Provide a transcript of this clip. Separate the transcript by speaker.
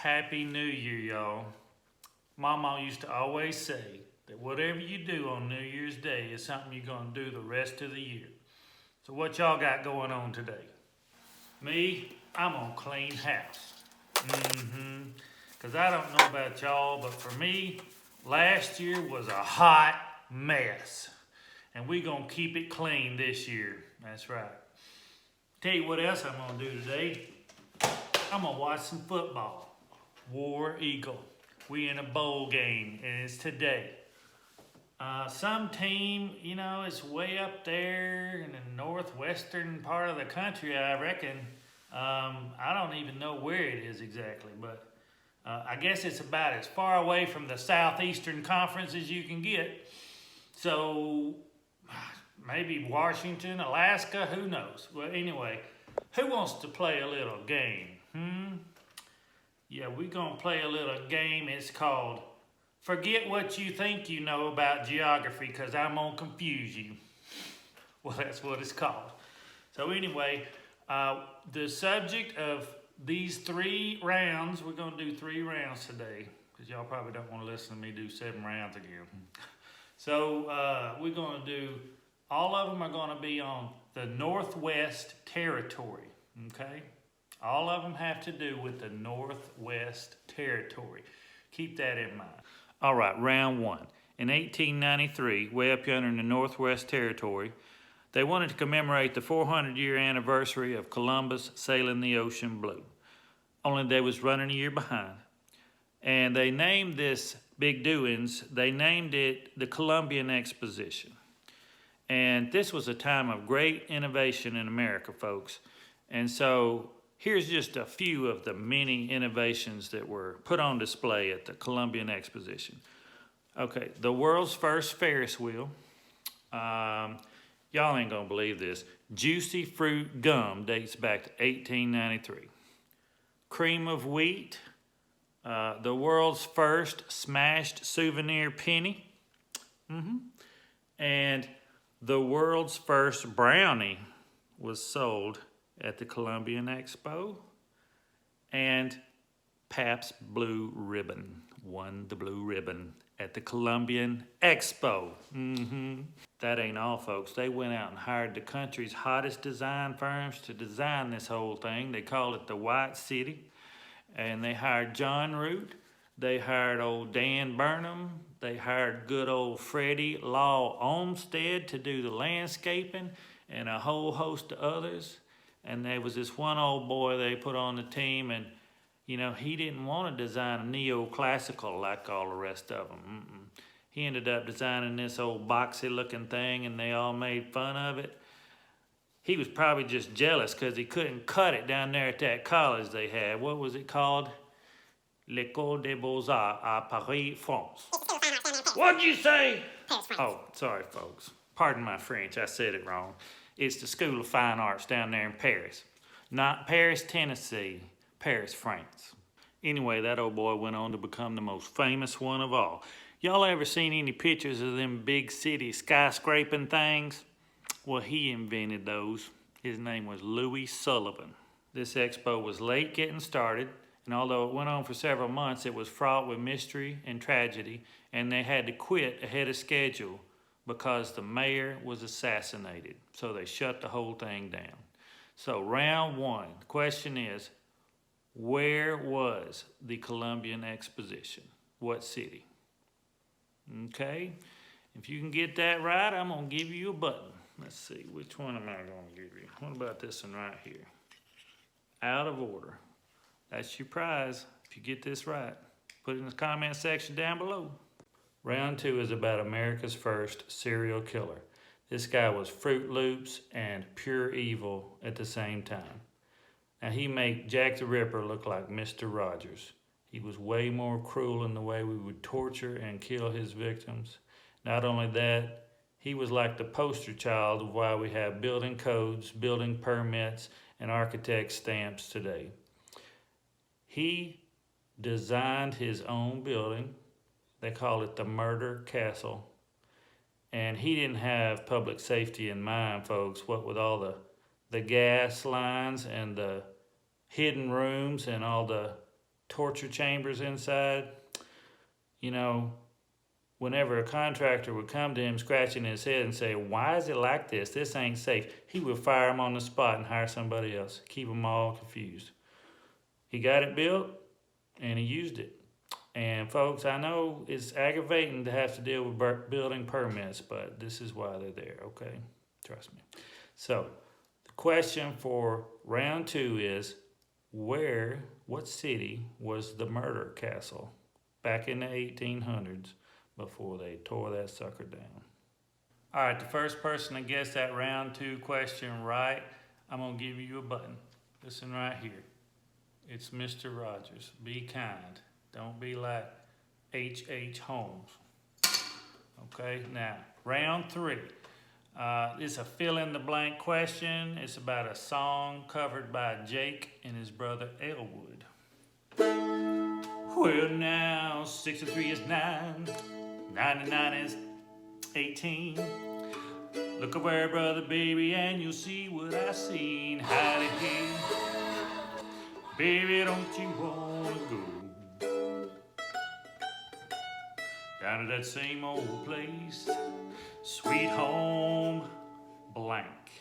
Speaker 1: Happy New Year, y'all. Mama used to always say that whatever you do on New Year's Day is something you're going to do the rest of the year. So what y'all got going on today? Me, I'm gonna clean house. Because I don't know about y'all, but for me, last year was a hot mess. And we gonna keep it clean this year. That's right. Tell you what else I'm gonna do today. I'm gonna watch some football. War Eagle. We in a bowl game, and it's today. Some team, is way up there in the northwestern part of the country, I reckon. I don't even know where it is exactly, but I guess it's about as far away from the Southeastern Conference as you can get. So maybe Washington, Alaska, who knows? Well, anyway, who wants to play a little game? Yeah, we're going to play a little game. It's called Forget What You Think You Know About Geography, because I'm going to confuse you. Well, that's what it's called. So anyway, the subject of these 3 rounds, we're going to do 3 rounds today, because y'all probably don't want to listen to me do 7 rounds again. So we're going to do, all of them are going to be on the Northwest Territory, okay? All of them have to do with the Northwest Territory. Keep that in mind. All right, round 1. In 1893, way up yonder in the Northwest Territory, they wanted to commemorate the 400-year anniversary of Columbus sailing the ocean blue. Only they was running a year behind. And they named this big doings, they named it the Columbian Exposition. And this was a time of great innovation in America, folks. And so here's just a few of the many innovations that were put on display at the Columbian Exposition. Okay, the world's first Ferris wheel. Y'all ain't gonna believe this. Juicy fruit gum dates back to 1893. Cream of wheat. The world's first smashed souvenir penny. And the world's first brownie was sold at the Columbian Expo. And Pabst Blue Ribbon won the blue ribbon at the Columbian Expo. That ain't all, folks. They went out and hired the country's hottest design firms to design this whole thing. They called it the White City. And they hired John Root. They hired old Dan Burnham. They hired good old Freddie Law Olmsted to do the landscaping and a whole host of others. And there was this one old boy they put on the team, and he didn't want to design a neoclassical like all the rest of them. He ended up designing this old boxy looking thing, and they all made fun of it. He was probably just jealous because he couldn't cut it down there at that college they had. What was it called? L'École des Beaux-Arts à Paris, France. What'd you say? Oh, sorry, folks. Pardon my French, I said it wrong. It's the School of Fine Arts down there in Paris. Not Paris, Tennessee, Paris, France. Anyway, that old boy went on to become the most famous one of all. Y'all ever seen any pictures of them big city skyscraping things? Well, he invented those. His name was Louis Sullivan. This expo was late getting started, and although it went on for several months, it was fraught with mystery and tragedy, and they had to quit ahead of schedule because the mayor was assassinated. So they shut the whole thing down. So round 1, the question is, where was the Columbian Exposition? What city? Okay, if you can get that right, I'm gonna give you a button. Let's see, which one am I gonna give you? What about this one right here? Out of order. That's your prize if you get this right. Put it in the comment section down below. Round 2 is about America's first serial killer. This guy was Fruit Loops and pure evil at the same time. Now he made Jack the Ripper look like Mr. Rogers. He was way more cruel in the way we would torture and kill his victims. Not only that, he was like the poster child of why we have building codes, building permits, and architect stamps today. He designed his own building. They call it the Murder Castle. And he didn't have public safety in mind, folks. What with all the gas lines and the hidden rooms and all the torture chambers inside. You know, whenever a contractor would come to him scratching his head and say, "Why is it like this? This ain't safe," he would fire him on the spot and hire somebody else, keep them all confused. He got it built and he used it. And folks, I know it's aggravating to have to deal with building permits, but this is why they're there, okay? Trust me. So, the question for round 2 is, what city was the murder castle back in the 1800s before they tore that sucker down? All right, the first person to guess that round 2 question right, I'm gonna give you a button. Listen right here. It's Mr. Rogers. Be kind. Don't be like H.H. Holmes. Okay, now, round 3. It's a fill-in-the-blank question. It's about a song covered by Jake and his brother Elwood. Well, now, 6 and 3 is 9. 9 and 9 is 18. Look over, brother, baby, and you'll see what I seen. Howdy, hey. Baby, don't you wanna go down to that same old place, sweet home blank?